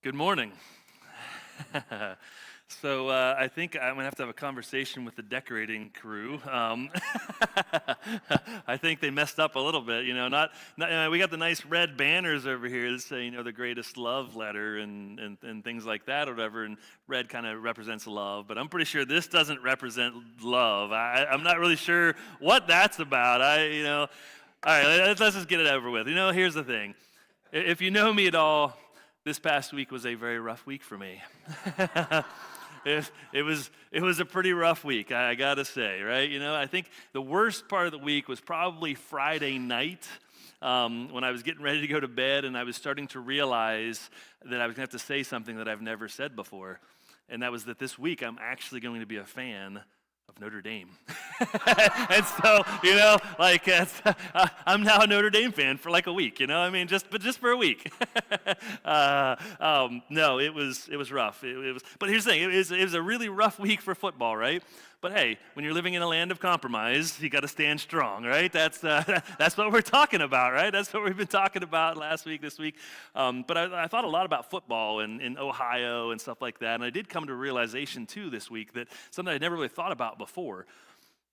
Good morning. I think I'm gonna have to have a conversation with the decorating crew. I think they messed up a little bit. We got the nice red banners over here that say, the greatest love letter and things like that or whatever. And red kind of represents love, but I'm pretty sure this doesn't represent love. I'm not really sure what that's about. All right, let's just get it over with. Here's the thing. If you know me at all, this past week was a very rough week for me. It was a pretty rough week, I gotta say, right? I think the worst part of the week was probably Friday night when I was getting ready to go to bed and I was starting to realize that I was gonna have to say something that I've never said before. And that was that this week I'm actually going to be a fan of Notre Dame. And so, I'm now a Notre Dame fan for like a week, just for a week. No, it was rough. But here's the thing, it was a really rough week for football, right? But hey, when you're living in a land of compromise, you got to stand strong, right? That's what we're talking about, right? That's what we've been talking about last week, this week. But I thought a lot about football in Ohio and stuff like that, and I did come to a realization too this week that something I'd never really thought about before.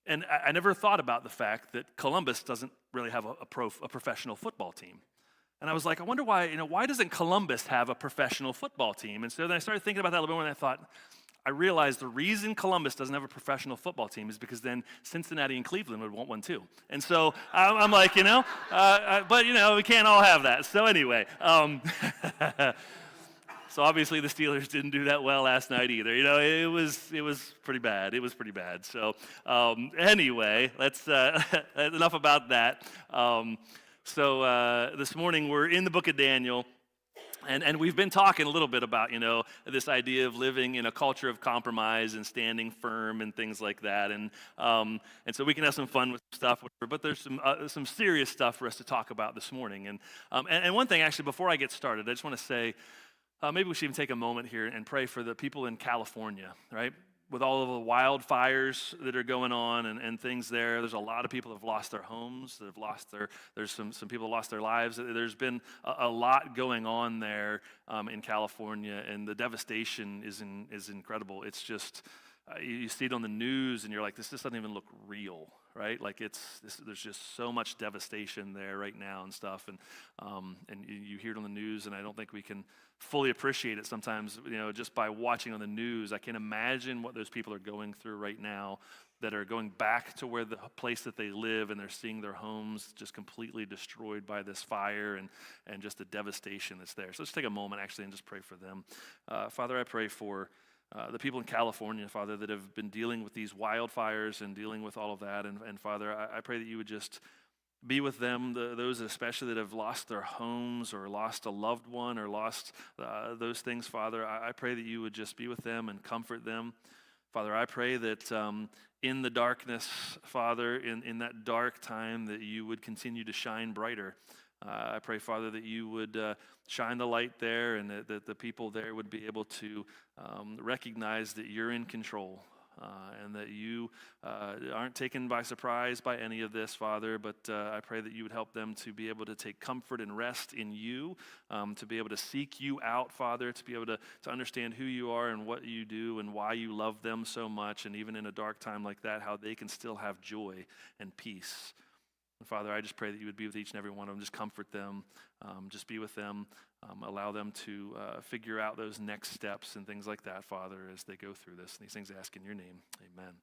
And I never thought about the fact that Columbus doesn't really have a professional football team. And I was like, I wonder why doesn't Columbus have a professional football team? And so then I started thinking about that a little bit more, and I thought, I realized the reason Columbus doesn't have a professional football team is because then Cincinnati and Cleveland would want one too. And so I'm like, but we can't all have that. So anyway, so obviously the Steelers didn't do that well last night either. It was pretty bad. It was pretty bad. So anyway, let's enough about that. This morning we're in the book of Daniel. And we've been talking a little bit about, this idea of living in a culture of compromise and standing firm and things like that. And so we can have some fun with stuff, but there's some serious stuff for us to talk about this morning. And one thing, actually, before I get started, I just want to say, maybe we should even take a moment here and pray for the people in California, right? With all of the wildfires that are going on and things there's a lot of people that have lost their homes, there's some people that lost their lives. There's been a lot going on there in California, and the devastation is incredible. It's just, you see it on the news and you're like, this just doesn't even look real, right? Like there's just so much devastation there right now and stuff, and you hear it on the news, and I don't think we can fully appreciate it sometimes, just by watching on the news. I can't imagine what those people are going through right now that are going back to where the place that they live, and they're seeing their homes just completely destroyed by this fire and just the devastation that's there. So let's take a moment actually and just pray for them. Father, I pray for the people in California, Father, that have been dealing with these wildfires and dealing with all of that. And Father, I pray that you would just be with them, those especially that have lost their homes or lost a loved one or lost those things, Father. I pray that you would just be with them and comfort them. Father, I pray that in the darkness, Father, in that dark time, that you would continue to shine brighter. I pray, Father, that you would shine the light there, and that the people there would be able to recognize that you're in control, and that you aren't taken by surprise by any of this, Father. But I pray that you would help them to be able to take comfort and rest in you, to be able to seek you out, Father, to be able to understand who you are and what you do and why you love them so much, and even in a dark time like that, how they can still have joy and peace. And Father, I just pray that you would be with each and every one of them. Just comfort them. Just be with them. Allow them to figure out those next steps and things like that, Father, as they go through this. And these things I ask in your name. Amen.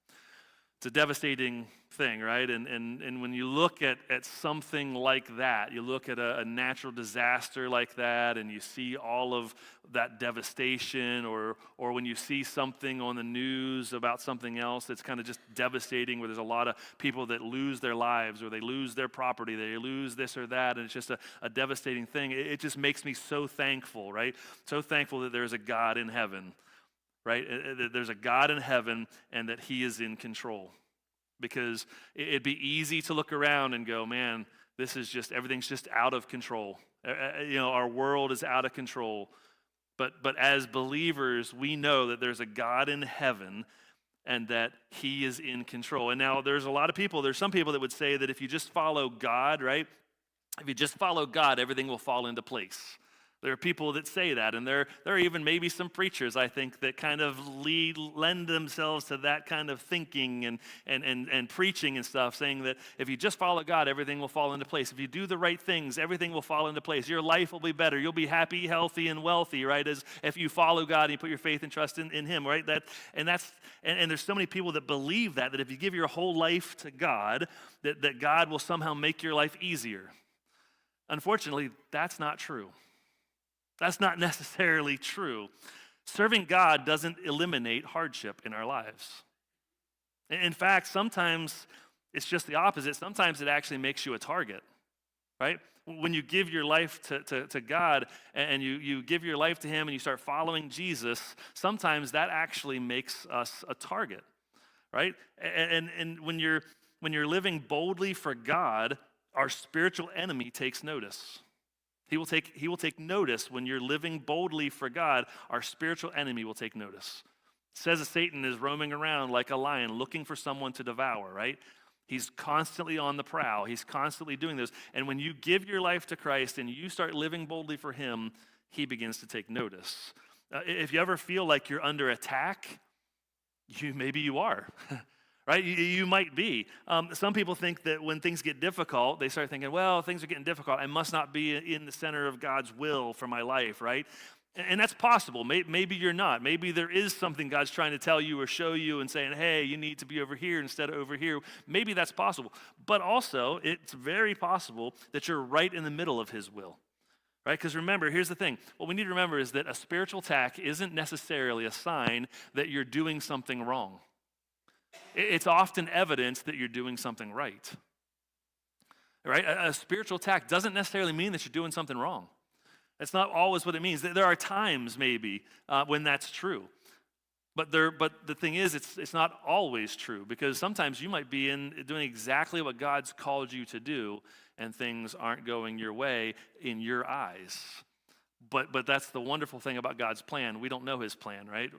It's a devastating thing, right? And when you look at something like that, you look at a natural disaster like that, and you see all of that devastation, or when you see something on the news about something else that's kind of just devastating, where there's a lot of people that lose their lives, or they lose their property, they lose this or that, and it's just a devastating thing. It just makes me so thankful, right? So thankful that there's a God in heaven, right? There's a God in heaven, and that he is in control. Because it'd be easy to look around and go, man, this is just, everything's just out of control. Our world is out of control. But as believers, we know that there's a God in heaven, and that he is in control. And now there's some people that would say that if you just follow God, right? If you just follow God, everything will fall into place. There are people that say that, and there are even maybe some preachers, I think, that kind of lend themselves to that kind of thinking and preaching and stuff, saying that if you just follow God, everything will fall into place. If you do the right things, everything will fall into place. Your life will be better. You'll be happy, healthy, and wealthy, right? As if you follow God and you put your faith and trust in Him, right? And there's so many people that believe that if you give your whole life to God, that God will somehow make your life easier. Unfortunately, that's not true. That's not necessarily true. Serving God doesn't eliminate hardship in our lives. In fact, sometimes it's just the opposite. Sometimes it actually makes you a target, right? When you give your life to God and you give your life to Him and you start following Jesus, sometimes that actually makes us a target, right? And when you're living boldly for God, our spiritual enemy takes notice. He will take notice when you're living boldly for God. Our spiritual enemy will take notice. It says that Satan is roaming around like a lion looking for someone to devour, right? He's constantly on the prowl. He's constantly doing this. And when you give your life to Christ and you start living boldly for Him, He begins to take notice. If you ever feel like you're under attack, maybe you are. Right? You might be. Some people think that when things get difficult, they start thinking, well, things are getting difficult. I must not be in the center of God's will for my life, right? And that's possible. Maybe you're not. Maybe there is something God's trying to tell you or show you and saying, hey, you need to be over here instead of over here. Maybe that's possible. But also, it's very possible that you're right in the middle of His will. Right? Because remember, here's the thing. What we need to remember is that a spiritual attack isn't necessarily a sign that you're doing something wrong. It's often evidence that you're doing something right. Right? A spiritual attack doesn't necessarily mean that you're doing something wrong. That's not always what it means. There are times maybe when that's true. But the thing is, it's not always true, because sometimes you might be doing exactly what God's called you to do, and things aren't going your way in your eyes. But that's the wonderful thing about God's plan. We don't know His plan, right?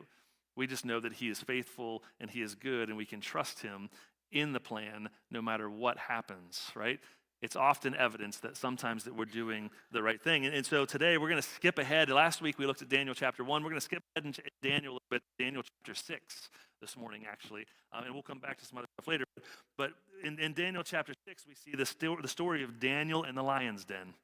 We just know that He is faithful and He is good, and we can trust Him in the plan no matter what happens, right? It's often evidence that sometimes that we're doing the right thing. And so today we're going to skip ahead. Last week we looked at Daniel chapter 1. We're going to skip ahead in Daniel a little bit, Daniel chapter 6 this morning, actually. And we'll come back to some other stuff later. But in Daniel chapter 6, we see the story of Daniel and the lion's den,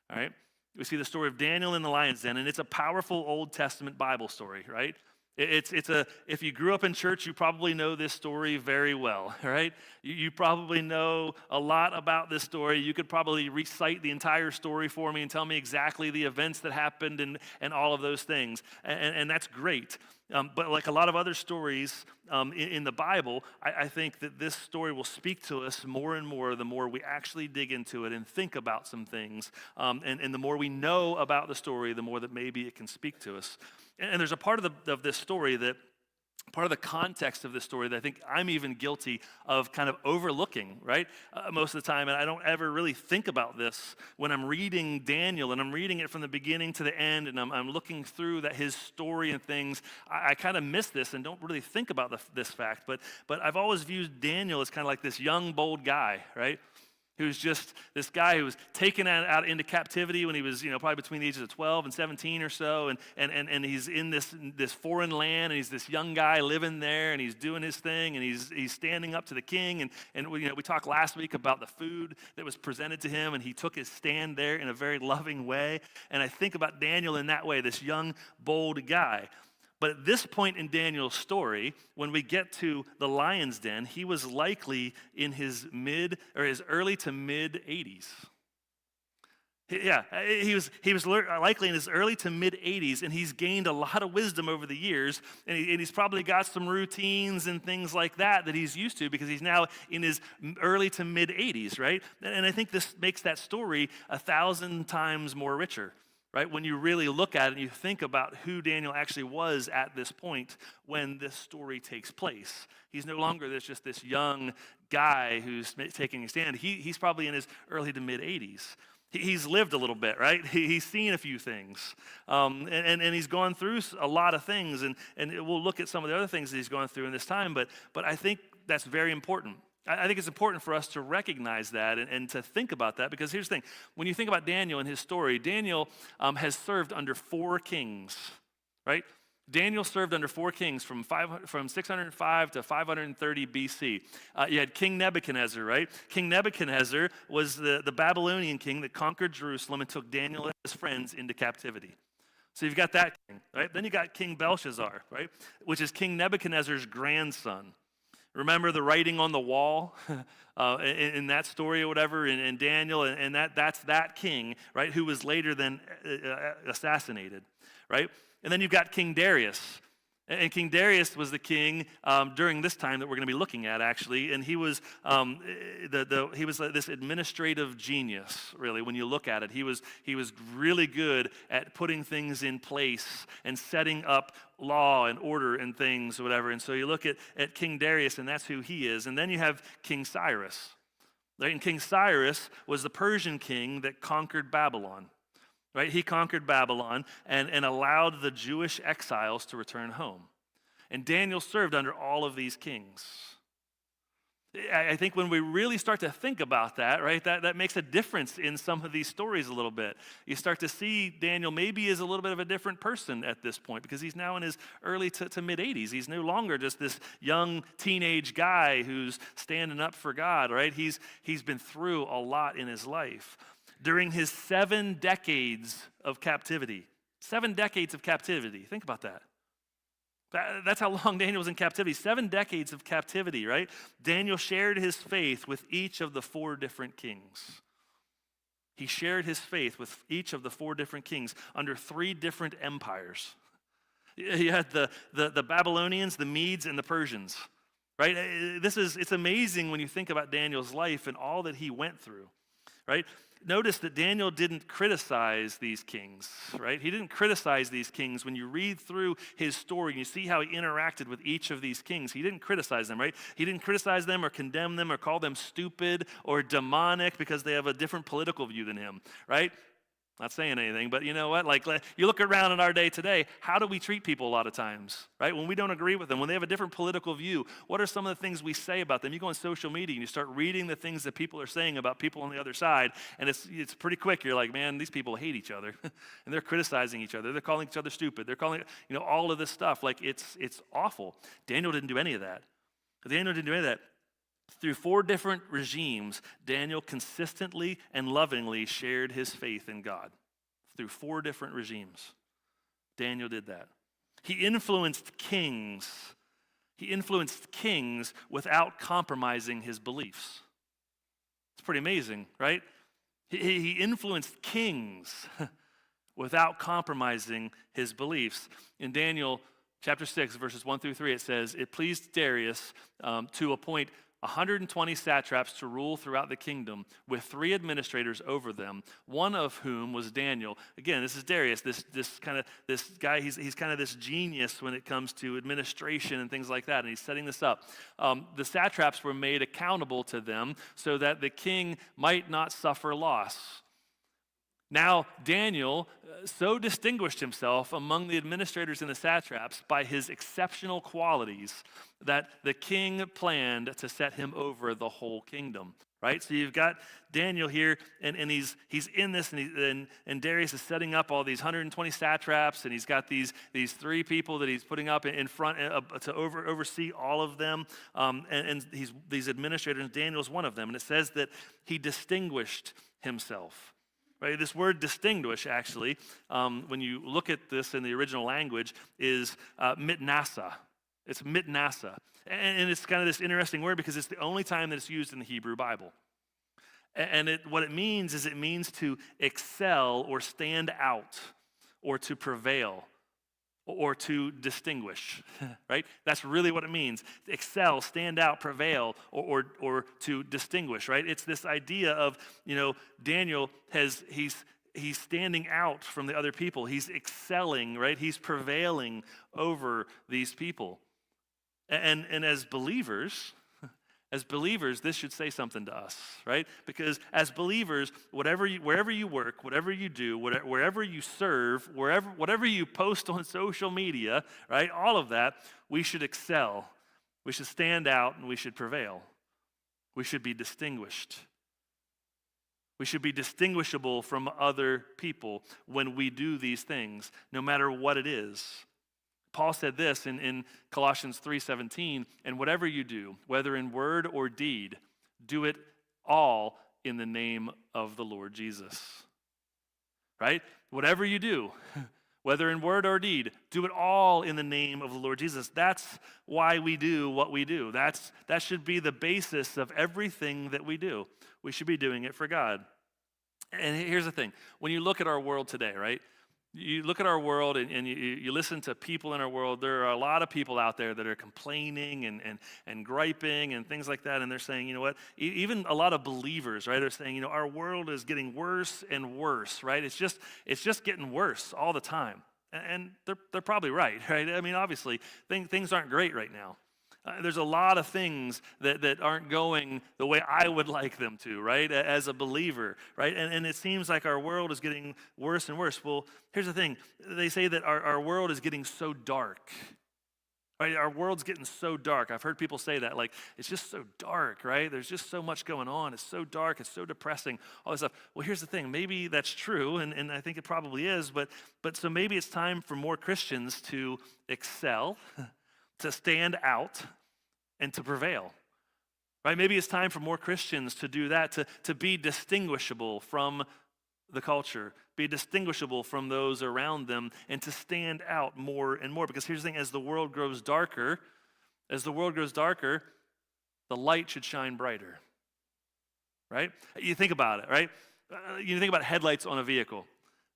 all right? We see the story of Daniel in the lion's den, and it's a powerful Old Testament Bible story, right? If you grew up in church, you probably know this story very well, right? You probably know a lot about this story. You could probably recite the entire story for me and tell me exactly the events that happened and all of those things. And that's great. But like a lot of other stories in the Bible, I think that this story will speak to us more and more the more we actually dig into it and think about some things. And the more we know about the story, the more that maybe it can speak to us. And there's a part of this story that, part of the context of this story that I think I'm even guilty of kind of overlooking, right? Most of the time, and I don't ever really think about this when I'm reading Daniel, and I'm reading it from the beginning to the end, and I'm looking through his story and things. I kind of miss this and don't really think about this fact, but I've always viewed Daniel as kind of like this young, bold guy, right? Who's just this guy who was taken out into captivity when he was, probably between the ages of 12 and 17 or so, and he's in this foreign land, and he's this young guy living there, and he's doing his thing, and he's standing up to the king, and we talked last week about the food that was presented to him, and he took his stand there in a very loving way, and I think about Daniel in that way, this young, bold guy. But at this point in Daniel's story, when we get to the lion's den, he was likely in his early to mid 80s. Yeah, he was likely in his early to mid 80s, and he's gained a lot of wisdom over the years, and he's probably got some routines and things like that he's used to, because he's now in his early to mid 80s, right? And I think this makes that story 1,000 times more richer. Right? When you really look at it and you think about who Daniel actually was at this point when this story takes place. He's no longer just this young guy who's taking a stand. He's probably in his early to mid 80s. He's lived a little bit, right? He's seen a few things. And he's gone through a lot of things. And we'll look at some of the other things that he's gone through in this time. But I think that's very important. I think it's important for us to recognize that and to think about that, because here's the thing. When you think about Daniel and his story, Daniel has served under 4 kings, right? Daniel served under 4 kings from 605 to 530 BC. You had King Nebuchadnezzar, right? King Nebuchadnezzar was the Babylonian king that conquered Jerusalem and took Daniel and his friends into captivity. So you've got that king, right? Then you got King Belshazzar, right? Which is King Nebuchadnezzar's grandson. Remember the writing on the wall in that story or whatever in Daniel, and that's that king, right, who was later then assassinated, right? And then you've got King Darius. And King Darius was the king during this time that we're going to be looking at, actually. And he was he was this administrative genius, really. When you look at it, he was really good at putting things in place and setting up law and order and things, or whatever. And so you look at King Darius, and that's who he is. And then you have King Cyrus. Right? And King Cyrus was the Persian king that conquered Babylon. Right? He conquered Babylon and allowed the Jewish exiles to return home. And Daniel served under all of these kings. I think when we really start to think about that, right, that makes a difference in some of these stories a little bit. You start to see Daniel maybe is a little bit of a different person at this point, because he's now in his early to mid-80s. He's no longer just this young teenage guy who's standing up for God, right? He's been through a lot in his life. During his 7 decades of captivity. 7 decades of captivity. Think about that. That's how long Daniel was in captivity. 7 decades of captivity, right? Daniel shared his faith with each of the 4 different kings. He shared his faith with each of the 4 different kings under 3 different empires. You had the Babylonians, the Medes, and the Persians, right? It's amazing when you think about Daniel's life and all that he went through, right? Notice that Daniel didn't criticize these kings, right? He didn't criticize these kings. When you read through his story, you see how he interacted with each of these kings. He didn't criticize them, right? He didn't criticize them or condemn them or call them stupid or demonic because they have a different political view than him, right? Not saying anything, but you know what? Like, you look around in our day today, how do we treat people a lot of times, right? When we don't agree with them, when they have a different political view, what are some of the things we say about them? You go on social media and you start reading the things that people are saying about people on the other side, and it's pretty quick. You're like, man, these people hate each other, and they're criticizing each other. They're calling each other stupid. They're calling, all of this stuff. Like, it's awful. Daniel didn't do any of that. Daniel didn't do any of that. Through 4 different regimes, Daniel consistently and lovingly shared his faith in God. Through 4 different regimes, Daniel did that. He influenced kings. He influenced kings without compromising his beliefs. It's pretty amazing, right? He influenced kings without compromising his beliefs. In Daniel chapter 6, verses 1 through 3, it says, it pleased Darius to appoint 120 satraps to rule throughout the kingdom, with 3 administrators over them, one of whom was Daniel. Again, this is Darius, this guy. He's kind of this genius when it comes to administration and things like that, and he's setting this up. The satraps were made accountable to them so that the king might not suffer loss. Now, Daniel so distinguished himself among the administrators and the satraps by his exceptional qualities that the king planned to set him over the whole kingdom, right? So you've got Daniel here, and he's in this, and Darius is setting up all these 120 satraps, and he's got these 3 people that he's putting up in front to oversee all of them, and these administrators, and Daniel's one of them, and it says that he distinguished himself. Right, this word distinguish, actually, when you look at this in the original language, is mitnasa. It's mitnasa. And it's kind of this interesting word because it's the only time that it's used in the Hebrew Bible. And what it means is to excel or stand out or to prevail or to distinguish, right? That's really what it means. Excel, stand out, prevail, or to distinguish, right? It's this idea of, Daniel he's standing out from the other people. He's excelling, right? He's prevailing over these people. And as believers, this should say something to us, right? Because as believers, wherever you work, whatever you do, wherever you serve, whatever you post on social media, right? All of that, we should excel. We should stand out and we should prevail. We should be distinguished. We should be distinguishable from other people when we do these things, no matter what it is. Paul said this in Colossians 3:17, and whatever you do, whether in word or deed, do it all in the name of the Lord Jesus. Right? Whatever you do, whether in word or deed, do it all in the name of the Lord Jesus. That's why we do what we do. That should be the basis of everything that we do. We should be doing it for God. And here's the thing. When you look at our world today, right? You look at our world and you listen to people in our world. There are a lot of people out there that are complaining and griping and things like that. And they're saying, you know what? Even a lot of believers, right, are saying, you know, our world is getting worse and worse, right? It's just getting worse all the time. And they're probably right? I mean, obviously, things aren't great right now. There's a lot of things that aren't going the way I would like them to, right, as a believer, right? And it seems like our world is getting worse and worse. Well, here's the thing. They say that our world is getting so dark, right? Our world's getting so dark. I've heard people say that, like, it's just so dark, right? There's just so much going on. It's so dark. It's so depressing, all this stuff. Well, here's the thing. Maybe that's true, and I think it probably is, but so maybe it's time for more Christians to excel, to stand out, and to prevail, right? Maybe it's time for more Christians to do that, to be distinguishable from the culture, be distinguishable from those around them, and to stand out more and more. Because here's the thing, as the world grows darker, the light should shine brighter, right? You think about it, right? You think about headlights on a vehicle.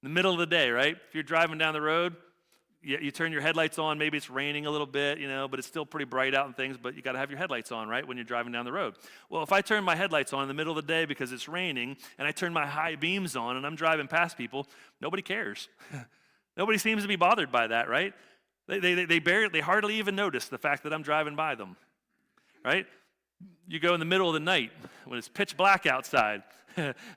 In the middle of the day, right? If you're driving down the road, you turn your headlights on, maybe it's raining a little bit, you know, but it's still pretty bright out and things, but you got to have your headlights on, right, when you're driving down the road. Well, if I turn my headlights on in the middle of the day because it's raining, and I turn my high beams on and I'm driving past people, nobody cares. Nobody seems to be bothered by that, right? They hardly even notice the fact that I'm driving by them, right? You go in the middle of the night when it's pitch black outside.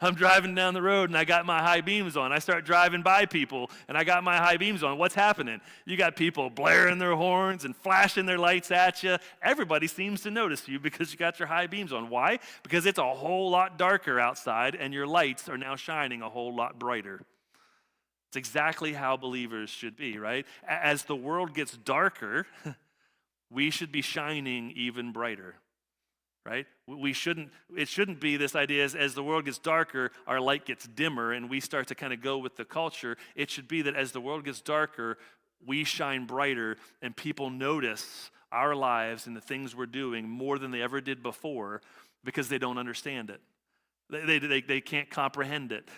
I'm driving down the road and I got my high beams on. I start driving by people and I got my high beams on. What's happening? You got people blaring their horns and flashing their lights at you. Everybody seems to notice you because you got your high beams on. Why? Because it's a whole lot darker outside and your lights are now shining a whole lot brighter. It's exactly how believers should be, right? As the world gets darker, we should be shining even brighter. Right? It shouldn't be this idea as the world gets darker, our light gets dimmer and we start to kind of go with the culture. It should be that as the world gets darker, we shine brighter and people notice our lives and the things we're doing more than they ever did before because they don't understand it. They can't comprehend it.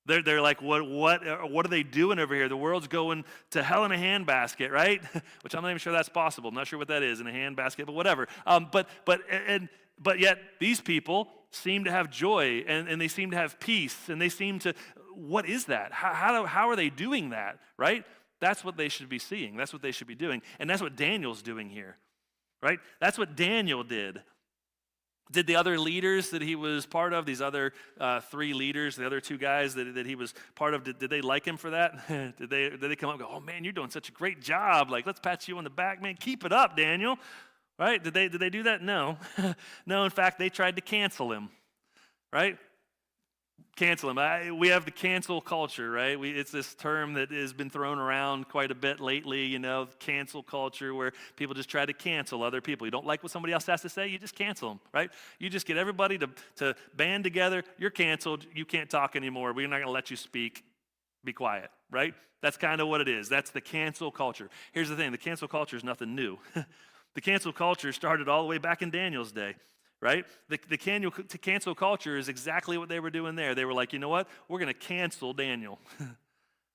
They're like, what are they doing over here? The world's going to hell in a handbasket, right? Which I'm not even sure that's possible. I'm not sure what that is in a handbasket, but whatever. But yet these people seem to have joy and they seem to have peace and they seem to. What is that? How are they doing that? Right? That's what they should be seeing. That's what they should be doing, and that's what Daniel's doing here, right? That's what Daniel did. Did the other leaders that he was part of, these other three leaders, the other two guys that he was part of, did they like him for that? Did they come up and go, oh man, you're doing such a great job. Like, let's pat you on the back, man. Keep it up, Daniel. Right? Did they do that? No. No, in fact, they tried to cancel him. Right? Cancel him. We have the cancel culture, right? It's this term that has been thrown around quite a bit lately, you know, cancel culture, where people just try to cancel other people. You don't like what somebody else has to say, you just cancel them, right? You just get everybody to band together. You're canceled. You can't talk anymore. We're not going to let you speak. Be quiet, right? That's kind of what it is. That's the cancel culture. Here's the thing. The cancel culture is nothing new. The cancel culture started all the way back in Daniel's day. Right? The cancel culture is exactly what they were doing there. They were like, you know what? We're going to cancel Daniel.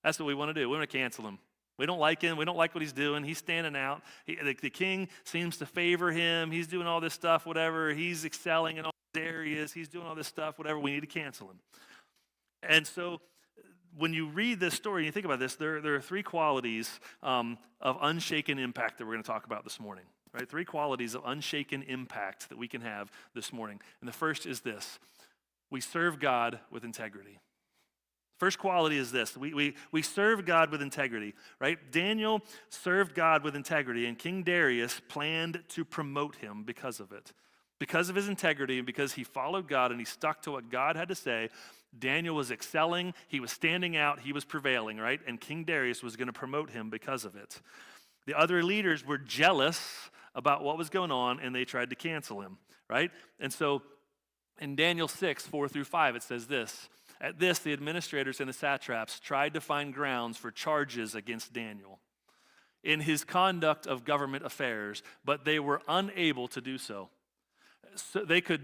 That's what we want to do. We're going to cancel him. We don't like him. We don't like what he's doing. He's standing out. The king seems to favor him. He's doing all this stuff, whatever. He's excelling in all these areas. He's doing all this stuff, whatever. We need to cancel him. And so when you read this story and you think about this, there are three qualities of unshaken impact that we're going to talk about this morning. Right, three qualities of unshaken impact that we can have this morning. And the first is this: we serve God with integrity. First quality is this: we serve God with integrity. Right? Daniel served God with integrity, and King Darius planned to promote him because of it. Because of his integrity and because he followed God and he stuck to what God had to say, Daniel was excelling, he was standing out, he was prevailing, right? And King Darius was going to promote him because of it. The other leaders were jealous about what was going on, and they tried to cancel him, right? And so in Daniel 6, 4 through 5, it says this: "At this, the administrators and the satraps tried to find grounds for charges against Daniel in his conduct of government affairs, but they were unable to do so. So they could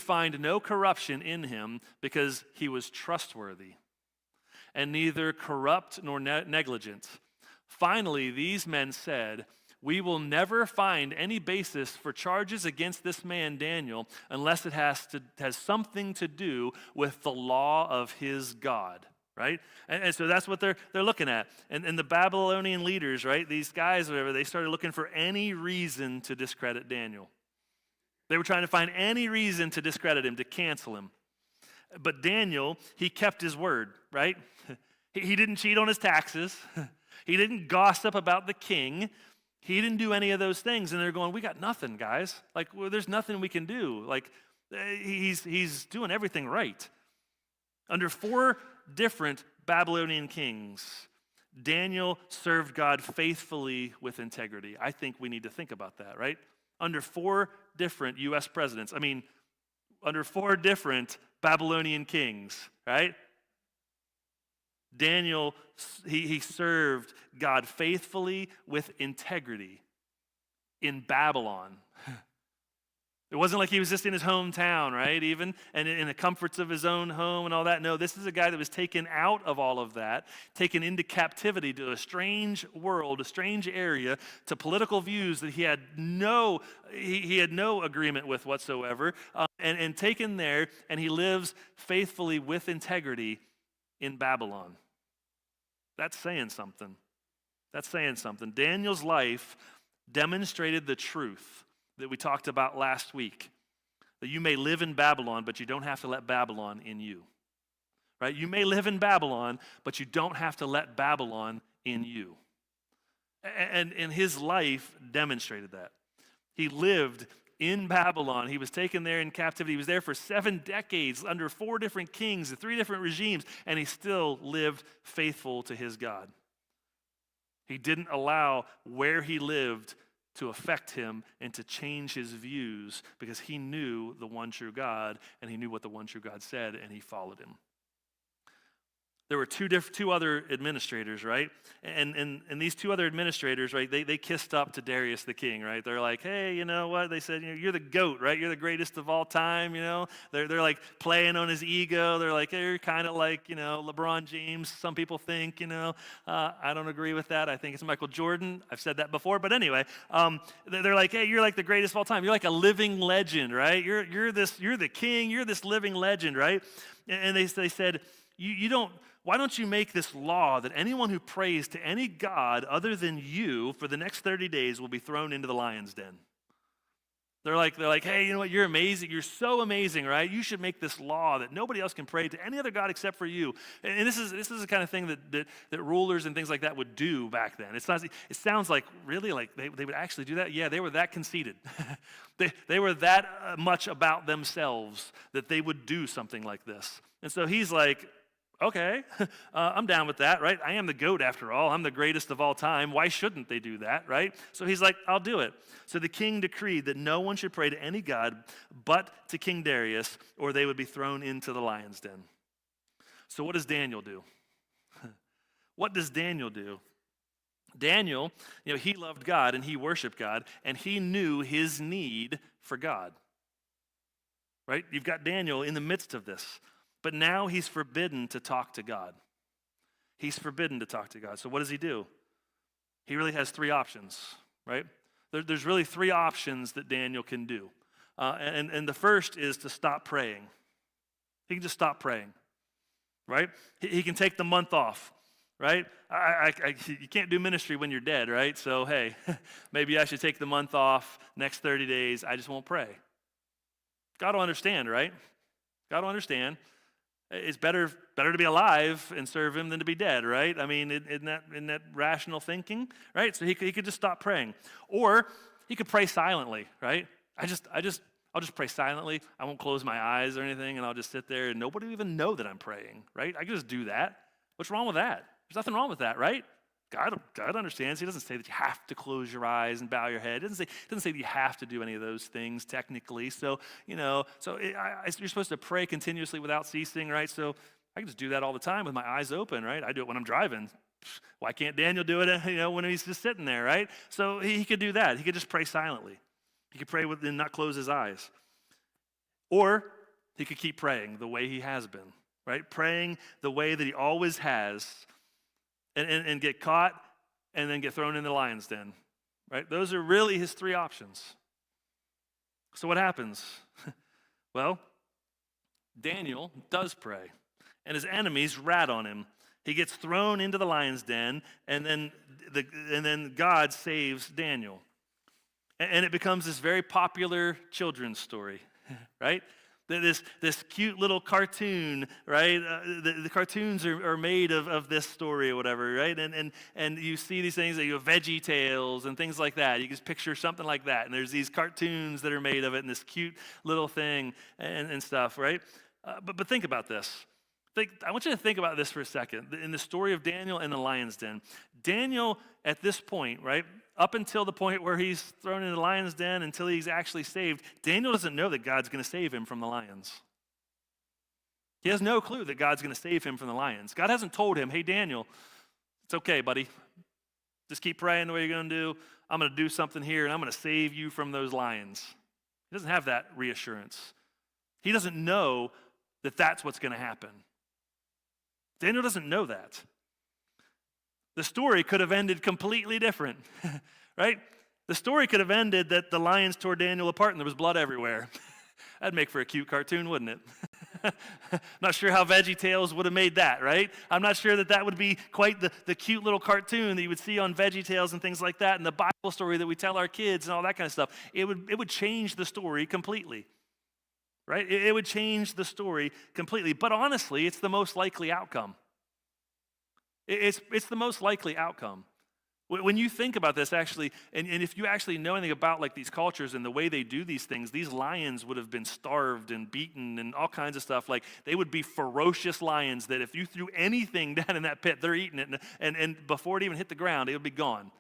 find no corruption in him because he was trustworthy and neither corrupt nor negligent. Finally, these men said, 'We will never find any basis for charges against this man Daniel unless it has something to do with the law of his God.'" Right? And so that's what they're looking at. And the Babylonian leaders, right, these guys, whatever, they started looking for any reason to discredit Daniel. They were trying to find any reason to discredit him, to cancel him. But Daniel, he kept his word, right? He didn't cheat on his taxes. He didn't gossip about the king. He didn't do any of those things. And they're going, "We got nothing, guys. Like, well, there's nothing we can do." Like, he's doing everything right. Under 4 different Babylonian kings, Daniel served God faithfully with integrity. I think we need to think about that, right? Under 4 different U.S. presidents. Under 4 different Babylonian kings, right? Daniel, he served God faithfully with integrity in Babylon. It wasn't like he was just in his hometown, right, even, and in the comforts of his own home and all that. No, this is a guy that was taken out of all of that, taken into captivity to a strange world, a strange area, to political views that he had no agreement with whatsoever, and taken there, and he lives faithfully with integrity in Babylon. That's saying something. That's saying something. Daniel's life demonstrated the truth that we talked about last week, that you may live in Babylon, but you don't have to let Babylon in you, right? You may live in Babylon, but you don't have to let Babylon in you. And his life demonstrated that. He lived in Babylon. He was taken there in captivity. He was there for 7 decades under 4 different kings and 3 different regimes, and he still lived faithful to his God. He didn't allow where he lived to affect him and to change his views, because he knew the one true God, and he knew what the one true God said, and he followed him. There were two other administrators, right? And these 2 other administrators, right, they kissed up to Darius the king, right? They're like, "Hey, you know what?" They said, "You're the GOAT, right? You're the greatest of all time," you know? They're like playing on his ego. They're like, "Hey, you're kind of like, LeBron James, some people think, I don't agree with that. I think it's Michael Jordan." I've said that before, but anyway, they're like, "Hey, you're like the greatest of all time. You're like a living legend, right? You're the king. You're this living legend, right?" And they said, "Why don't you make this law that anyone who prays to any god other than you for the next 30 days will be thrown into the lion's den?" They're like, "Hey, you know what? You're amazing. You're so amazing, right? You should make this law that nobody else can pray to any other god except for you." And this is the kind of thing that rulers and things like that would do back then. It sounds like really like they would actually do that. Yeah, they were that conceited. they were that much about themselves that they would do something like this. And so he's like, "Okay, I'm down with that, right? I am the GOAT after all. I'm the greatest of all time. Why shouldn't they do that, right?" So he's like, "I'll do it." So the king decreed that no one should pray to any god but to King Darius, or they would be thrown into the lion's den. So what does Daniel do? What does Daniel do? Daniel, he loved God and he worshiped God, and he knew his need for God, right? You've got Daniel in the midst of this. But now he's forbidden to talk to God. He's forbidden to talk to God. So what does he do? He really has 3 options, right? There's really 3 options that Daniel can do. And the first is to stop praying. He can just stop praying, right? He can take the month off, right? You can't do ministry when you're dead, right? So, hey, maybe I should take the month off, next 30 days, I just won't pray. God will understand, right? God will understand. It's better to be alive and serve him than to be dead, right? I mean, in that rational thinking, right? So he could just stop praying. Or he could pray silently, right? I'll just pray silently. I won't close my eyes or anything, and I'll just sit there, and nobody will even know that I'm praying, right? I can just do that. What's wrong with that? There's nothing wrong with that, right? God understands. He doesn't say that you have to close your eyes and bow your head. He doesn't say that you have to do any of those things technically. So, you're supposed to pray continuously without ceasing, right? So I can just do that all the time with my eyes open, right? I do it when I'm driving. Why can't Daniel do it, when he's just sitting there, right? So he could do that. He could just pray silently. He could pray and not close his eyes. Or he could keep praying the way he has been, right? Praying the way that he always has, and get caught and then get thrown in the lion's den, right? Those are really his three options. So what happens? Well, Daniel does pray, and his enemies rat on him. He gets thrown into the lion's den, and then God saves Daniel. And it becomes this very popular children's story, right? This cute little cartoon, right? The cartoons are made of this story or whatever, right? And you see these things, like Veggie Tales and things like that. You can just picture something like that. And there's these cartoons that are made of it and this cute little thing and stuff, right? But think about this. I want you to think about this for a second. In the story of Daniel and the lion's den, Daniel at this point, right, up until the point where he's thrown into the lion's den, until he's actually saved, Daniel doesn't know that God's going to save him from the lions. He has no clue that God's going to save him from the lions. God hasn't told him, hey, Daniel, it's okay, buddy. Just keep praying the way you're going to do. I'm going to do something here, and I'm going to save you from those lions. He doesn't have that reassurance. He doesn't know that that's what's going to happen. Daniel doesn't know that. The story could have ended completely different, right? The story could have ended that the lions tore Daniel apart and there was blood everywhere. That'd make for a cute cartoon, wouldn't it? Not sure how Veggie Tales would have made that, right? I'm not sure that would be quite the cute little cartoon that you would see on Veggie Tales and things like that, and the Bible story that we tell our kids and all that kind of stuff. It would change the story completely, right? It would change the story completely. But honestly, it's the most likely outcome. It's the most likely outcome. When you think about this, actually, and if you actually know anything about like these cultures and the way they do these things, these lions would have been starved and beaten and all kinds of stuff. Like they would be ferocious lions that if you threw anything down in that pit, they're eating it, and before it even hit the ground, it would be gone.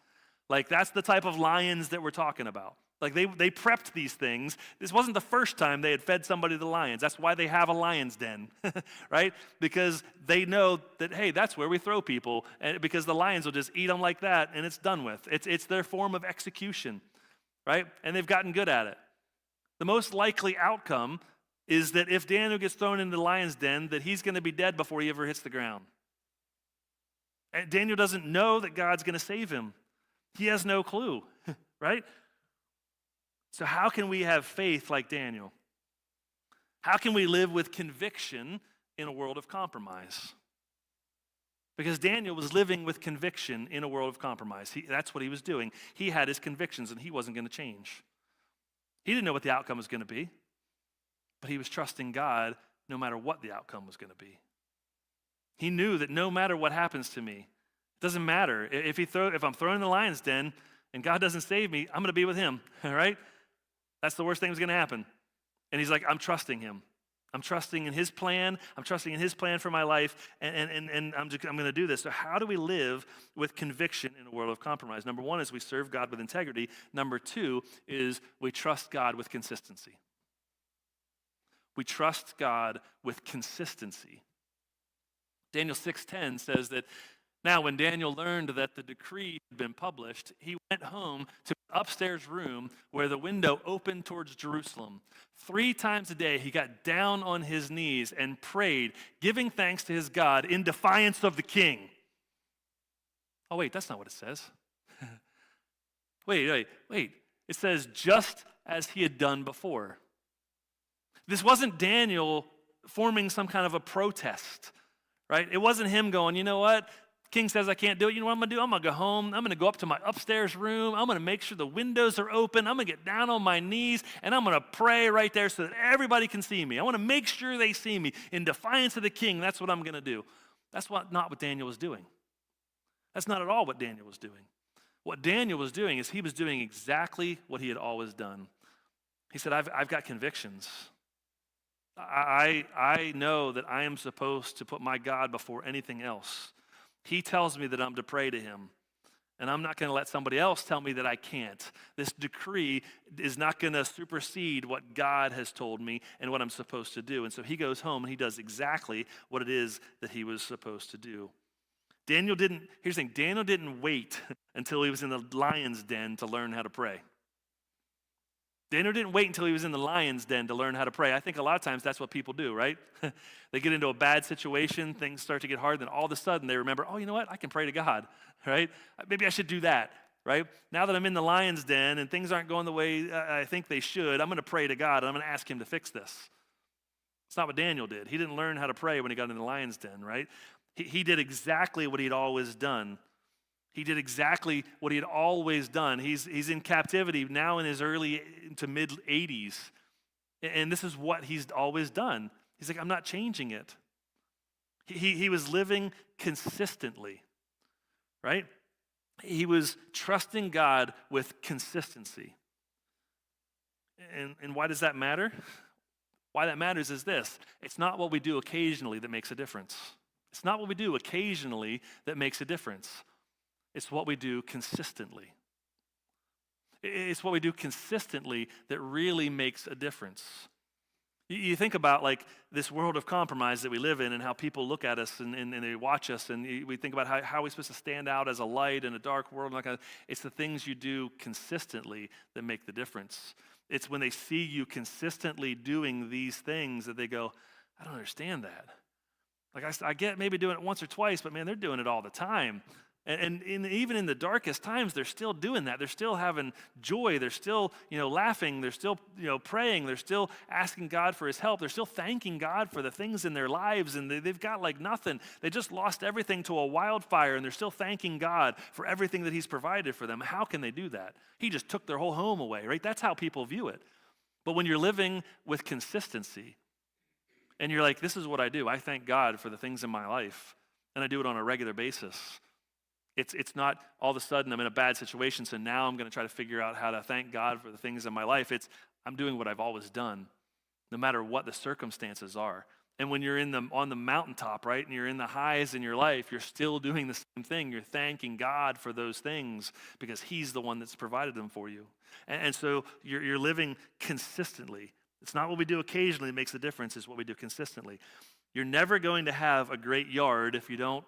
Like that's the type of lions that we're talking about. Like they prepped these things. This wasn't the first time they had fed somebody to the lions. That's why they have a lion's den, right? Because they know that, hey, that's where we throw people, and because the lions will just eat them like that, and it's done with. It's their form of execution, right? And they've gotten good at it. The most likely outcome is that if Daniel gets thrown into the lion's den, that he's going to be dead before he ever hits the ground. And Daniel doesn't know that God's going to save him. He has no clue, right? So how can we have faith like Daniel? How can we live with conviction in a world of compromise? Because Daniel was living with conviction in a world of compromise. That's what he was doing. He had his convictions, and he wasn't going to change. He didn't know what the outcome was going to be, but he was trusting God no matter what the outcome was going to be. He knew that no matter what happens to me, it doesn't matter. If I'm thrown in the lion's den and God doesn't save me, I'm going to be with him, all right? That's the worst thing that's going to happen. And he's like, I'm trusting him. I'm trusting in his plan. I'm trusting in his plan for my life, and I'm going to do this. So how do we live with conviction in a world of compromise? Number one is we serve God with integrity. Number two is we trust God with consistency. We trust God with consistency. Daniel 6:10 says that now when Daniel learned that the decree had been published, he went home to an upstairs room where the window opened towards Jerusalem. 3 times a day he got down on his knees and prayed, giving thanks to his God in defiance of the king. Oh wait, that's not what it says. Wait. It says just as he had done before. This wasn't Daniel forming some kind of a protest, right? It wasn't him going, you know what? King says I can't do it. You know what I'm going to do? I'm going to go home. I'm going to go up to my upstairs room. I'm going to make sure the windows are open. I'm going to get down on my knees, and I'm going to pray right there so that everybody can see me. I want to make sure they see me. In defiance of the king, that's what I'm going to do. That's not what Daniel was doing. That's not at all what Daniel was doing. What Daniel was doing is he was doing exactly what he had always done. He said, I've got convictions. I know that I am supposed to put my God before anything else. He tells me that I'm to pray to him. And I'm not going to let somebody else tell me that I can't. This decree is not going to supersede what God has told me and what I'm supposed to do. And so he goes home and he does exactly what it is that he was supposed to do. Here's the thing, Daniel didn't wait until he was in the lion's den to learn how to pray. Daniel didn't wait until he was in the lion's den to learn how to pray. I think a lot of times that's what people do, right? They get into a bad situation, things start to get hard, then all of a sudden they remember, oh, you know what? I can pray to God, right? Maybe I should do that, right? Now that I'm in the lion's den and things aren't going the way I think they should, I'm going to pray to God and I'm going to ask him to fix this. It's not what Daniel did. He didn't learn how to pray when he got in the lion's den, right? He did exactly what he'd always done. He did exactly what he had always done. He's in captivity now in his early to mid 80s. And this is what he's always done. He's like, I'm not changing it. He was living consistently, right? He was trusting God with consistency. And why does that matter? Why that matters is this. It's not what we do occasionally that makes a difference. It's not what we do occasionally that makes a difference. It's what we do consistently. It's what we do consistently that really makes a difference. You think about like this world of compromise that we live in and how people look at us and they watch us, and we think about how we're supposed to stand out as a light in a dark world. It's the things you do consistently that make the difference. It's when they see you consistently doing these things that they go, I don't understand that. Like I get maybe doing it once or twice, but man, they're doing it all the time. And even in the darkest times, they're still doing that. They're still having joy. They're still, laughing. They're still, praying. They're still asking God for his help. They're still thanking God for the things in their lives. And they've got like nothing. They just lost everything to a wildfire, and they're still thanking God for everything that he's provided for them. How can they do that? He just took their whole home away, right? That's how people view it. But when you're living with consistency, and you're like, this is what I do. I thank God for the things in my life, and I do it on a regular basis. It's not all of a sudden I'm in a bad situation, so now I'm going to try to figure out how to thank God for the things in my life. I'm doing what I've always done, no matter what the circumstances are. And when you're on the mountaintop, right, and you're in the highs in your life, you're still doing the same thing. You're thanking God for those things because he's the one that's provided them for you. And so you're living consistently. It's not what we do occasionally that makes the difference. It's what we do consistently. You're never going to have a great yard if you don't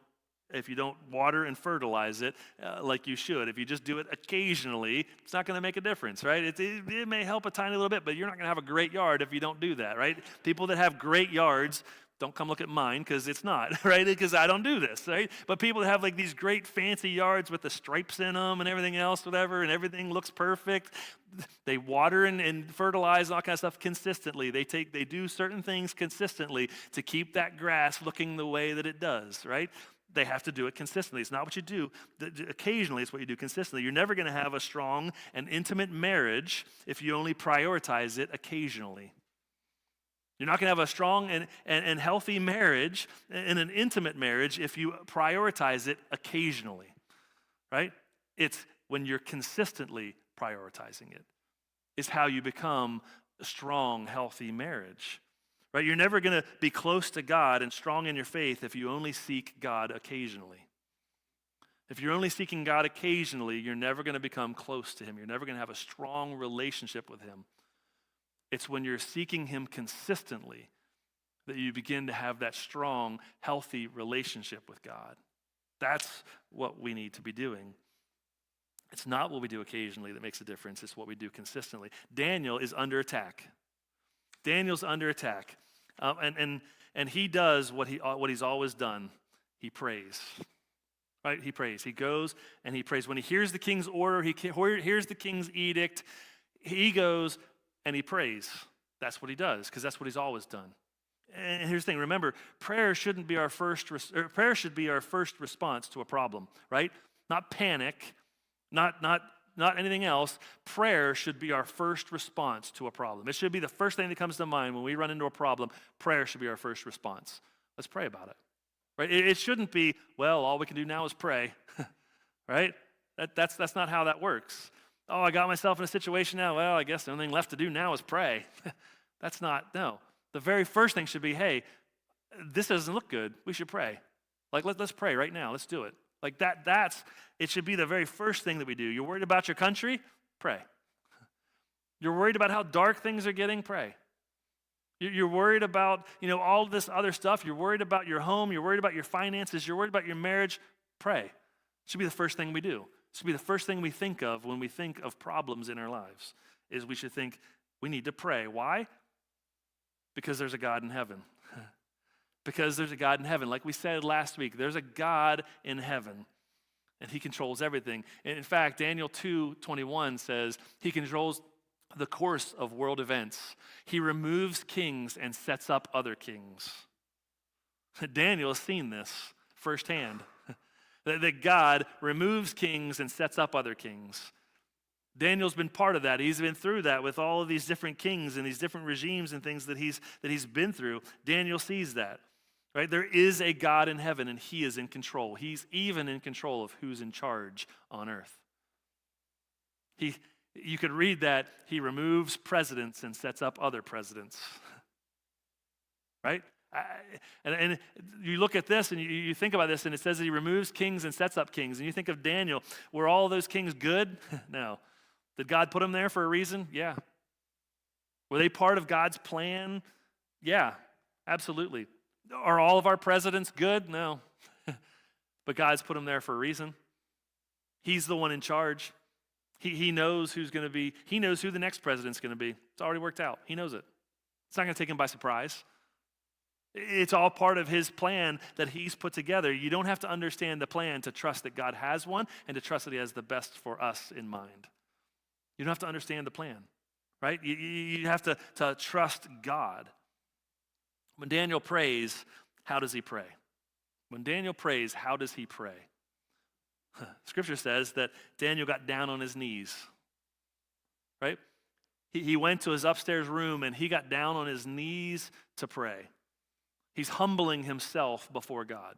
water and fertilize it like you should. If you just do it occasionally, it's not going to make a difference, right? It may help a tiny little bit, but you're not going to have a great yard if you don't do that, right? People that have great yards, don't come look at mine because it's not, right? Because I don't do this, right? But people that have like these great fancy yards with the stripes in them and everything else, whatever, and everything looks perfect, they water and fertilize and all kind of stuff consistently. They do certain things consistently to keep that grass looking the way that it does, right? They have to do it consistently. It's not what you do occasionally, it's what you do consistently. You're never going to have a strong and intimate marriage if you only prioritize it occasionally. You're not going to have a strong and healthy marriage and an intimate marriage if you prioritize it occasionally, right? It's when you're consistently prioritizing it. It's how you become a strong, healthy marriage. Right? You're never going to be close to God and strong in your faith if you only seek God occasionally. If you're only seeking God occasionally, you're never going to become close to him. You're never going to have a strong relationship with him. It's when you're seeking him consistently that you begin to have that strong, healthy relationship with God. That's what we need to be doing. It's not what we do occasionally that makes a difference. It's what we do consistently. Daniel is under attack. Daniel's under attack. And he does what he's always done. He prays. Right? He prays. He goes and he prays. When he hears the king's order, he hears the king's edict, he goes and he prays. That's what he does because that's what he's always done. And here's the thing. Remember, prayer should be our first response to a problem, right? Not panic, not anything else. Prayer should be our first response to a problem. It should be the first thing that comes to mind when we run into a problem. Prayer should be our first response. Let's pray about it. Right? It shouldn't be, well, all we can do now is pray. Right? That's not how that works. Oh, I got myself in a situation now. Well, I guess the only thing left to do now is pray. That's not, no. The very first thing should be, hey, this doesn't look good. We should pray. Like, let's pray right now. Let's do it. Like it should be the very first thing that we do. You're worried about your country? Pray. You're worried about how dark things are getting? Pray. You're worried about, all this other stuff. You're worried about your home. You're worried about your finances. You're worried about your marriage? Pray. It should be the first thing we do. It should be the first thing we think of when we think of problems in our lives, is we should think we need to pray. Why? Because there's a God in heaven. Because there's a God in heaven. Like we said last week, there's a God in heaven, and he controls everything. And in fact, Daniel 2:21 says he controls the course of world events. He removes kings and sets up other kings. Daniel has seen this firsthand, that God removes kings and sets up other kings. Daniel's been part of that. He's been through that with all of these different kings and these different regimes and things that he's been through. Daniel sees that, right? There is a God in heaven, and he is in control. He's even in control of who's in charge on earth. You could read that he removes presidents and sets up other presidents, right? And you look at this and you think about this, and it says that he removes kings and sets up kings. And you think of Daniel. Were all those kings good? No. Did God put them there for a reason? Yeah. Were they part of God's plan? Yeah, absolutely. Are all of our presidents good? No. But God's put them there for a reason. He's the one in charge. He knows who's going to be, he knows who the next president's going to be. It's already worked out. He knows it. It's not going to take him by surprise. It's all part of his plan that he's put together. You don't have to understand the plan to trust that God has one and to trust that he has the best for us in mind. You don't have to understand the plan, right? You have to trust God. When Daniel prays, how does he pray? When Daniel prays, how does he pray? Scripture says that Daniel got down on his knees, right? He went to his upstairs room and he got down on his knees to pray. He's humbling himself before God.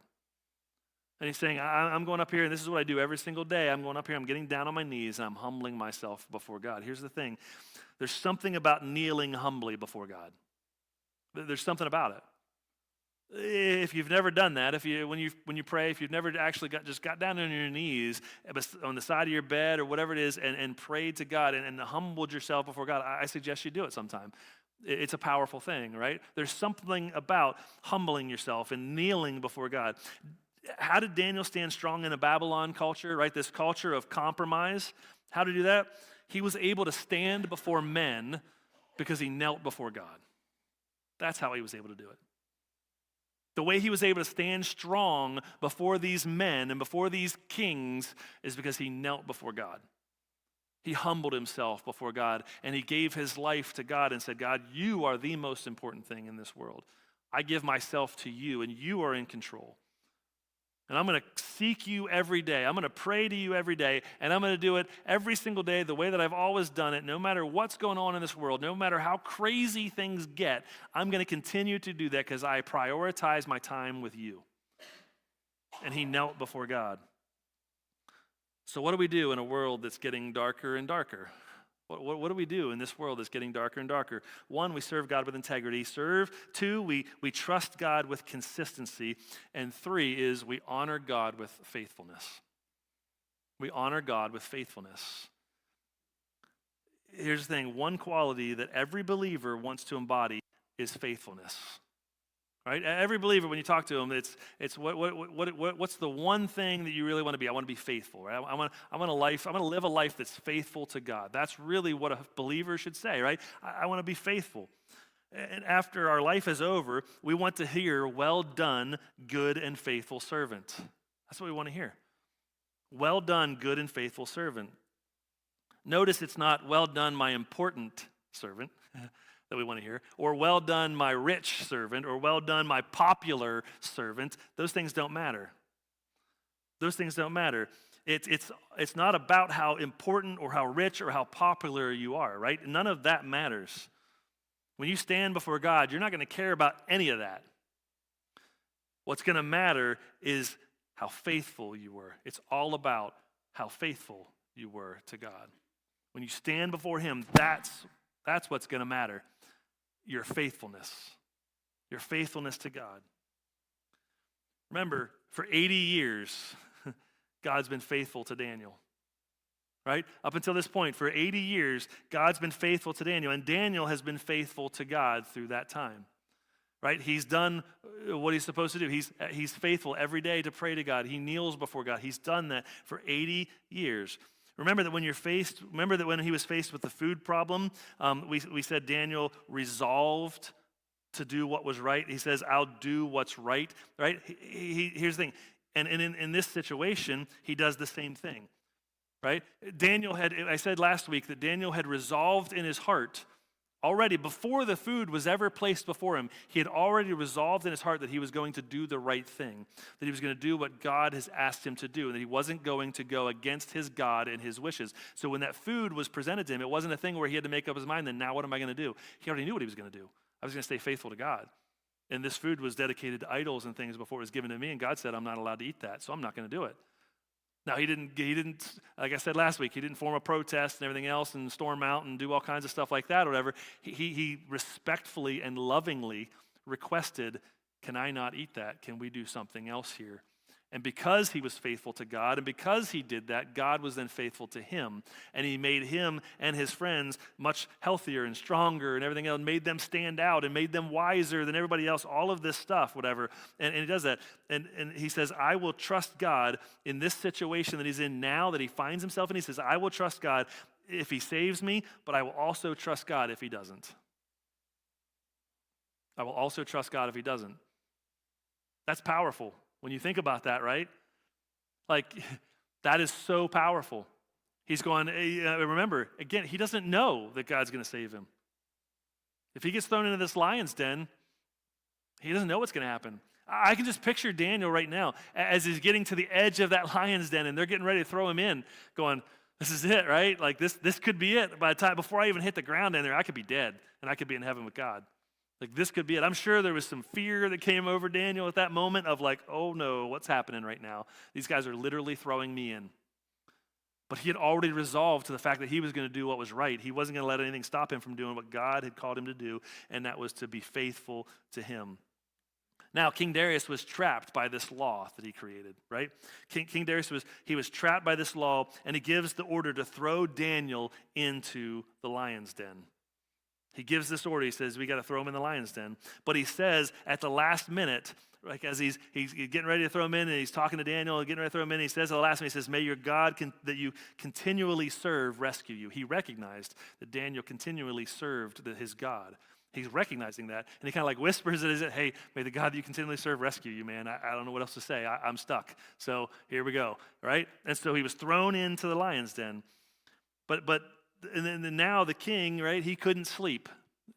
And he's saying, I'm going up here, and this is what I do every single day. I'm going up here, I'm getting down on my knees, and I'm humbling myself before God. Here's the thing. There's something about kneeling humbly before God. There's something about it. If you've never done that, when you pray, if you've never actually got down on your knees on the side of your bed or whatever it is and prayed to God and humbled yourself before God, I suggest you do it sometime. It's a powerful thing, right? There's something about humbling yourself and kneeling before God. How did Daniel stand strong in a Babylon culture, right? This culture of compromise. How to do that? He was able to stand before men because he knelt before God. That's how he was able to do it. The way he was able to stand strong before these men and before these kings is because he knelt before God. He humbled himself before God, and he gave his life to God and said, God, you are the most important thing in this world. I give myself to you, and you are in control. And I'm going to seek you every day. I'm going to pray to you every day, and I'm going to do it every single day the way that I've always done it, no matter what's going on in this world, no matter how crazy things get. I'm going to continue to do that because I prioritize my time with you. And he knelt before God. So what do we do in a world that's getting darker and darker? What do we do in this world that's getting darker and darker? 1, we serve God with integrity. 2, we trust God with consistency. And 3 is we honor God with faithfulness. We honor God with faithfulness. Here's the thing, one quality that every believer wants to embody is faithfulness. Right? Every believer, when you talk to them, it's what's the one thing that you really want to be? I want to be faithful. Right? I want to live a life that's faithful to God. That's really what a believer should say, right? I want to be faithful. And after our life is over, we want to hear, well done, good and faithful servant. That's what we want to hear. Well done, good and faithful servant. Notice it's not, well done, my important servant. That we want to hear, or well done, my rich servant, or well done, my popular servant. Those things don't matter. Those things don't matter. It's not about how important or how rich or how popular you are, right? None of that matters. When you stand before God, you're not going to care about any of that. What's going to matter is how faithful you were. It's all about how faithful you were to God. When you stand before him, that's what's going to matter. Your faithfulness to God. Remember, for 80 years, God's been faithful to Daniel. Right? Up until this point, for 80 years, God's been faithful to Daniel, and Daniel has been faithful to God through that time. Right? He's done what he's supposed to do. He's faithful every day to pray to God. He kneels before God. He's done that for 80 years. Remember that when he was faced with the food problem, we said Daniel resolved to do what was right. He says, I'll do what's right. Right? Here's the thing. And in this situation, he does the same thing. Right? I said last week that Daniel had resolved in his heart already, before the food was ever placed before him, he had already resolved in his heart that he was going to do the right thing, that he was going to do what God has asked him to do, and that he wasn't going to go against his God and his wishes. So when that food was presented to him, it wasn't a thing where he had to make up his mind, then now what am I going to do? He already knew what he was going to do. I was going to stay faithful to God. And this food was dedicated to idols and things before it was given to me, and God said, I'm not allowed to eat that, so I'm not going to do it. Now, he didn't, like I said last week, he didn't form a protest and everything else and storm out and do all kinds of stuff like that or whatever. He respectfully and lovingly requested, can I not eat that? Can we do something else here? And because he was faithful to God, and because he did that, God was then faithful to him. And he made him and his friends much healthier and stronger and everything else, and made them stand out and made them wiser than everybody else, all of this stuff, whatever. And he does that. And he says, I will trust God in this situation that he's in now, that he finds himself in. He says, I will trust God if he saves me, but I will also trust God if he doesn't. I will also trust God if he doesn't. That's powerful. When you think about that, right? Like, that is so powerful. He's going, remember, again, he doesn't know that God's going to save him. If he gets thrown into this lion's den, he doesn't know what's going to happen. I can just picture Daniel right now as he's getting to the edge of that lion's den and they're getting ready to throw him in, going, this is it, right? Like, this could be it. By the time, before I even hit the ground in there, I could be dead and I could be in heaven with God. Like, this could be it. I'm sure there was some fear that came over Daniel at that moment of like, oh no, what's happening right now? These guys are literally throwing me in. But he had already resolved to the fact that he was going to do what was right. He wasn't going to let anything stop him from doing what God had called him to do, and that was to be faithful to him. Now, King Darius was trapped by this law that he created, right? King Darius was trapped by this law, and he gives the order to throw Daniel into the lion's den. He gives this order. He says, we got to throw him in the lion's den. But he says at the last minute, like as he's getting ready to throw him in, and he's talking to Daniel and getting ready to throw him in, he says at the last minute, he says, may your God that you continually serve rescue you. He recognized that Daniel continually served his God. He's recognizing that, and he kind of like whispers it, hey, may the God that you continually serve rescue you, man. I don't know what else to say. I'm stuck. So here we go, right? And so he was thrown into the lion's den. But and then now the king, right, he couldn't sleep.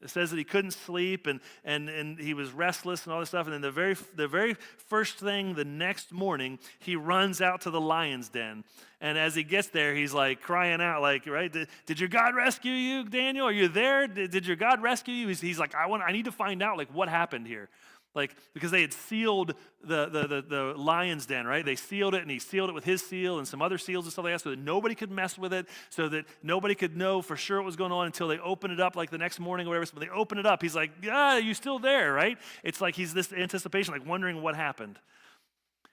It says that he couldn't sleep and he was restless and all this stuff. And then the very first thing the next morning, he runs out to the lion's den. And as he gets there, he's like crying out, like, right, did your God rescue you, Daniel? Are you there? Did your God rescue you? He's like, I need to find out, like, what happened here. Like, because they had sealed the lion's den, right? They sealed it, and he sealed it with his seal and some other seals and stuff like that so that nobody could mess with it, so that nobody could know for sure what was going on until they open it up, like the next morning or whatever. So when they open it up, he's like, yeah, you still there, right? It's like he's this anticipation, like wondering what happened.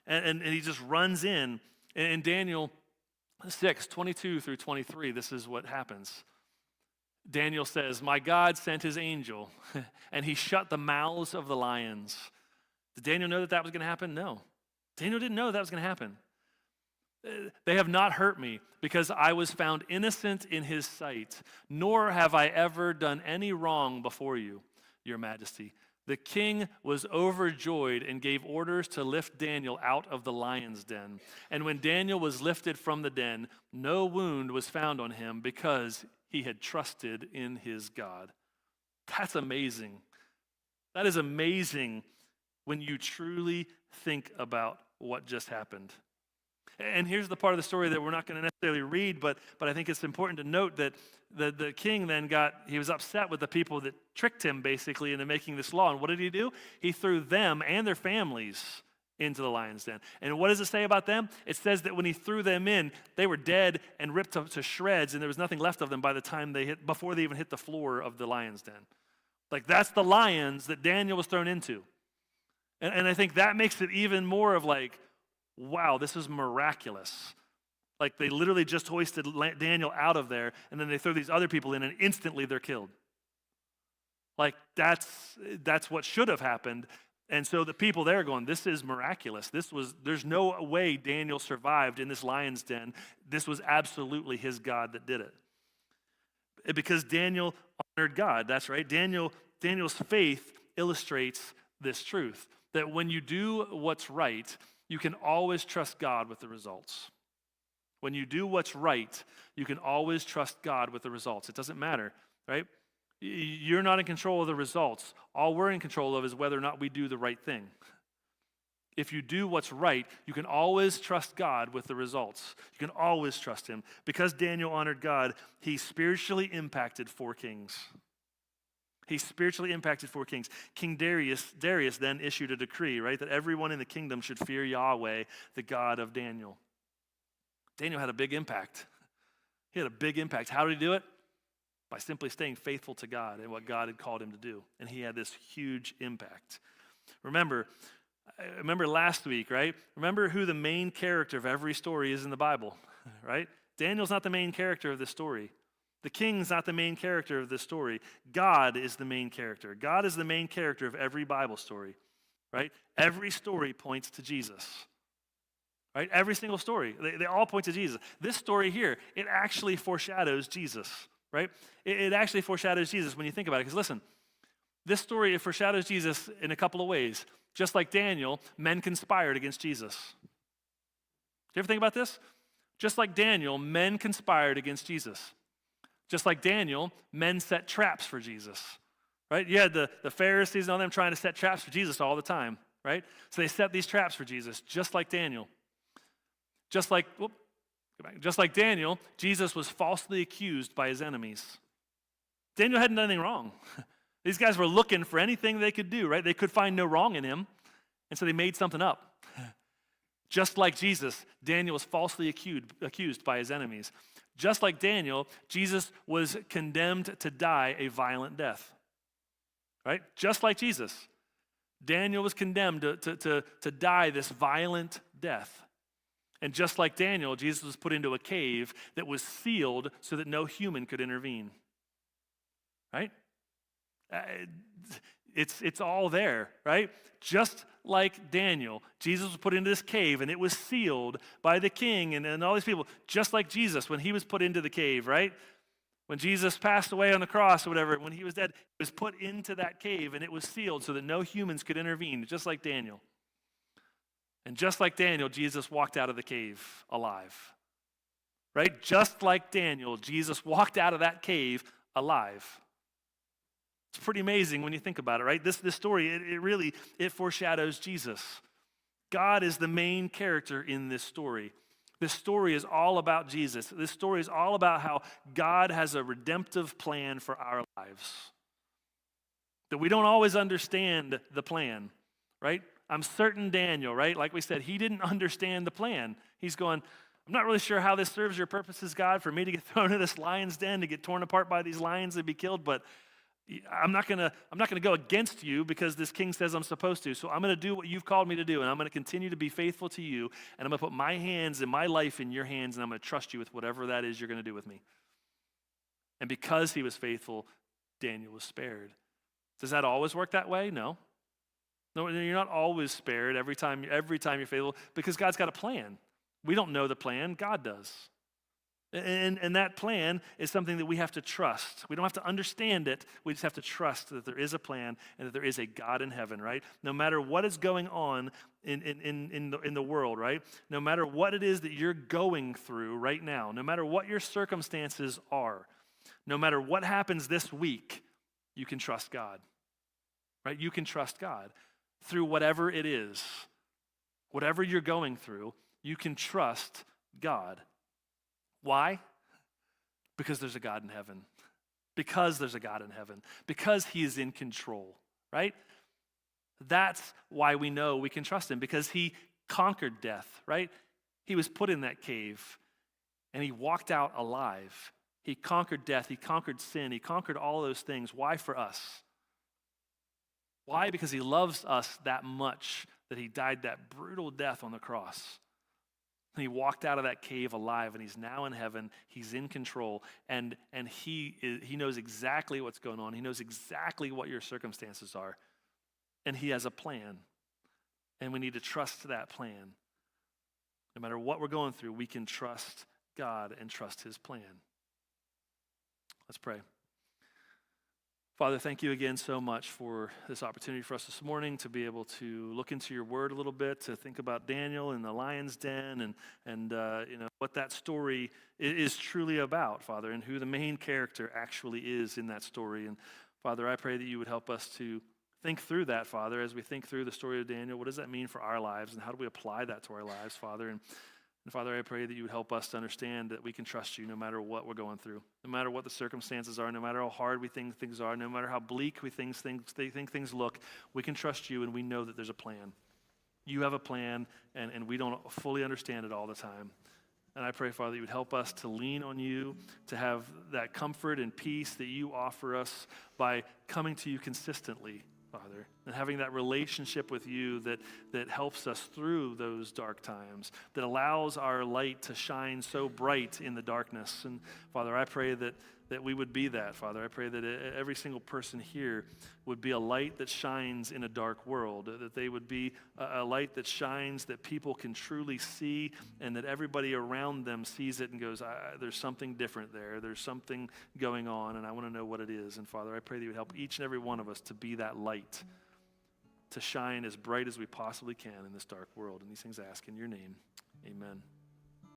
And he just runs in. In Daniel 6:22-23, this is what happens. Daniel says, my God sent his angel, and he shut the mouths of the lions. Did Daniel know that was going to happen? No. Daniel didn't know that was going to happen. They have not hurt me because I was found innocent in his sight, nor have I ever done any wrong before you, your majesty. The king was overjoyed and gave orders to lift Daniel out of the lion's den. And when Daniel was lifted from the den, no wound was found on him because he had trusted in his God. That's amazing. That is amazing when you truly think about what just happened. And here's the part of the story that we're not going to necessarily read, but I think it's important to note that the king then he was upset with the people that tricked him basically into making this law. And what did he do? He threw them and their families into the lion's den. And what does it say about them? It says that when he threw them in, they were dead and ripped to shreds, and there was nothing left of them by the time before they even hit the floor of the lion's den. Like, that's the lions that Daniel was thrown into. And I think that makes it even more of like, wow, this is miraculous. Like, they literally just hoisted Daniel out of there, and then they throw these other people in, and instantly they're killed. Like, that's what should have happened. And so the people there are going, this is miraculous. There's no way Daniel survived in this lion's den. This was absolutely his God that did it. Because Daniel honored God. That's right. Daniel's faith illustrates this truth, that when you do what's right, you can always trust God with the results. When you do what's right, you can always trust God with the results. It doesn't matter, right? You're not in control of the results. All we're in control of is whether or not we do the right thing. If you do what's right, you can always trust God with the results. You can always trust him. Because Daniel honored God, he spiritually impacted 4 kings. He spiritually impacted 4 kings. King Darius then issued a decree, right, that everyone in the kingdom should fear Yahweh, the God of Daniel. Daniel had a big impact. He had a big impact. How did he do it? By simply staying faithful to God and what God had called him to do. And he had this huge impact. Remember last week, right? Remember who the main character of every story is in the Bible, right? Daniel's not the main character of this story. The king's not the main character of this story. God is the main character. God is the main character of every Bible story, right? Every story points to Jesus, right? Every single story. They all point to Jesus. This story here, it actually foreshadows Jesus, right? It actually foreshadows Jesus when you think about it. Because listen, this story, it foreshadows Jesus in a couple of ways. Just like Daniel, men conspired against Jesus. Do you ever think about this? Just like Daniel, men conspired against Jesus. Just like Daniel, men set traps for Jesus, right? You had the Pharisees and all them trying to set traps for Jesus all the time, right? So they set these traps for Jesus, just like Daniel. Just like Daniel, Jesus was falsely accused by his enemies. Daniel hadn't done anything wrong. These guys were looking for anything they could do, right? They could find no wrong in him, and so they made something up. Just like Jesus, Daniel was falsely accused by his enemies. Just like Daniel, Jesus was condemned to die a violent death, right? Just like Jesus, Daniel was condemned to die this violent death. And just like Daniel, Jesus was put into a cave that was sealed so that no human could intervene, right? It's all there, right? Just like Daniel, Jesus was put into this cave and it was sealed by the king and all these people, just like Jesus when he was put into the cave, right? When Jesus passed away on the cross or whatever, when he was dead, he was put into that cave and it was sealed so that no humans could intervene, just like Daniel. And just like Daniel, Jesus walked out of the cave alive, right? Just like Daniel, Jesus walked out of that cave alive. It's pretty amazing when you think about it, right? This story, it foreshadows Jesus. God is the main character in this story. This story is all about Jesus. This story is all about how God has a redemptive plan for our lives. That we don't always understand the plan, right? I'm certain Daniel, right? Like we said, he didn't understand the plan. He's going, I'm not really sure how this serves your purposes, God, for me to get thrown into this lion's den, to get torn apart by these lions and be killed, but I'm not gonna go against you because this king says I'm supposed to. So I'm gonna do what you've called me to do, and I'm gonna continue to be faithful to you, and I'm gonna put my hands and my life in your hands, and I'm gonna trust you with whatever that is you're gonna do with me. And because he was faithful, Daniel was spared. Does that always work that way? No. No, you're not always spared every time you're faithful, because God's got a plan. We don't know the plan, God does. And that plan is something that we have to trust. We don't have to understand it. We just have to trust that there is a plan and that there is a God in heaven, right? No matter what is going on in the world, right? No matter what it is that you're going through right now, no matter what your circumstances are, no matter what happens this week, you can trust God, right? You can trust God through whatever it is. Whatever you're going through, you can trust God. Why? Because there's a God in heaven. Because there's a God in heaven. Because he is in control, right? That's why we know we can trust him, because he conquered death, right? He was put in that cave and he walked out alive. He conquered death, he conquered sin, he conquered all those things. Why for us? Why? Because he loves us that much that he died that brutal death on the cross. And he walked out of that cave alive, and he's now in heaven. He's in control, and he knows exactly what's going on. He knows exactly what your circumstances are, and he has a plan, and we need to trust that plan. No matter what we're going through, we can trust God and trust his plan. Let's pray. Father, thank you again so much for this opportunity for us this morning to be able to look into your word a little bit, to think about Daniel and the lion's den and what that story is truly about, Father, and who the main character actually is in that story. And Father, I pray that you would help us to think through that, Father, as we think through the story of Daniel. What does that mean for our lives, and how do we apply that to our lives, Father? And Father, I pray that you would help us to understand that we can trust you no matter what we're going through, no matter what the circumstances are, no matter how hard we think things are, no matter how bleak we think things look. We can trust you, and we know that there's a plan. You have a plan, and we don't fully understand it all the time. And I pray, Father, you would help us to lean on you, to have that comfort and peace that you offer us by coming to you consistently, Father, and having that relationship with you that helps us through those dark times, that allows our light to shine so bright in the darkness. And Father, I pray that we would be that, Father. I pray that every single person here would be a light that shines in a dark world, that they would be a light that shines, that people can truly see, and that everybody around them sees it and goes, there's something different there. There's something going on, and I want to know what it is. And Father, I pray that you would help each and every one of us to be that light, to shine as bright as we possibly can in this dark world. And these things I ask in your name. Amen.